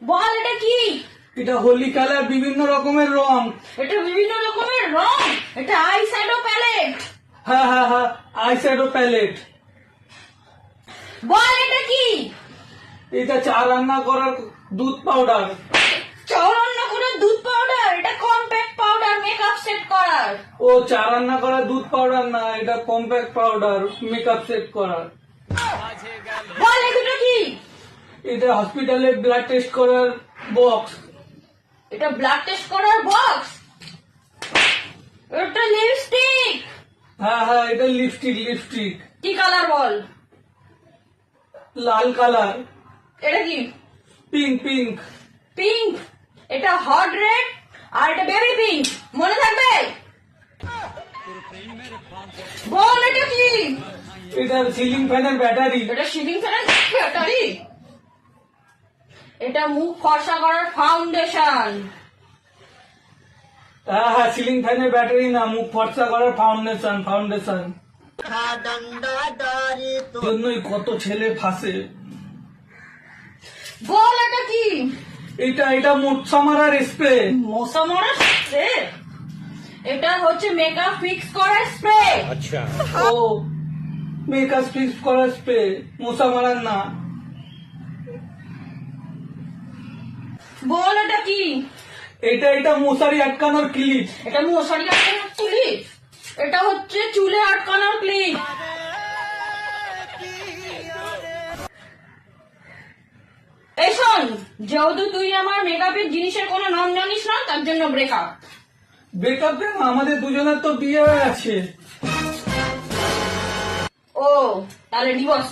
বল এটা কি? এটা হোলি কালার, বিভিন্ন রকমের রং। এটা বিভিন্ন রকমের রং? এটা আই শ্যাডো প্যালেট। হ্যাঁ হ্যাঁ হ্যাঁ, আই শ্যাডো প্যালেট। বল এটা কি? এটা চা রান্না করার দুধ পাউডার। চৌরান্ন করে দুধ পাউডার? এটা কম্প্যাক্ট পাউডার মেকআপ সেট করার। ও, চা রান্না করার দুধ পাউডার না, এটা কম্প্যাক্ট পাউডার মেকআপ সেট করার। বল এগুলো কি? এটা হসপিটালে ব্লাড টেস্ট করার বক্স। এটা ব্লাড টেস্ট করার বক্স? এটা লিপস্টিক। হ্যাঁ হ্যাঁ, এটা লিপস্টিক। লিপস্টিক কি কালার বল? লাল কালার। এটা কি? Pink pink. পিঙ্ক? এটা হট রেড আর এটা বেবি পিঙ্ক, মনে থাকবে? বল এটা কি? এটা সিলিং ফ্যানের ব্যাটারি। এটা সিলিং ফ্যানের ব্যাটারি? এটা মুখ ফর্সা করার ফাউন্ডেশন। হ্যাঁ হ্যাঁ, সিলিং ফ্যানের ব্যাটারি না, মুখ ফর্সা করার ফাউন্ডেশন। ফাউন্ডেশন জন্যই কত ছেলে ফাঁসে। বল এটা কি? এটা মশা মারার স্প্রে। মশা মারার স্প্রে? এটা হচ্ছে মেকআপ ফিক্স করার স্প্রে। ও, মেকআপ ফিক্স করার স্প্রে, মশা মারার না। বল এটা কি? এটা মশারি আটকানোর ক্লিপ। এটা মশারি আটকানোর ক্লিপ? এটা হচ্ছে চুলে আটকানোর ক্লিপ। এই শোন, যেহেতু তুই আমার মেকআপের জিনিসের কোনো নাম জানিস না, তার জন্য ব্রেকআপ। ব্রেকআপ কেন? আমাদের দুজনের তো বিয়ে হয়ে আছে। ও, তাহলে ডিভোর্স।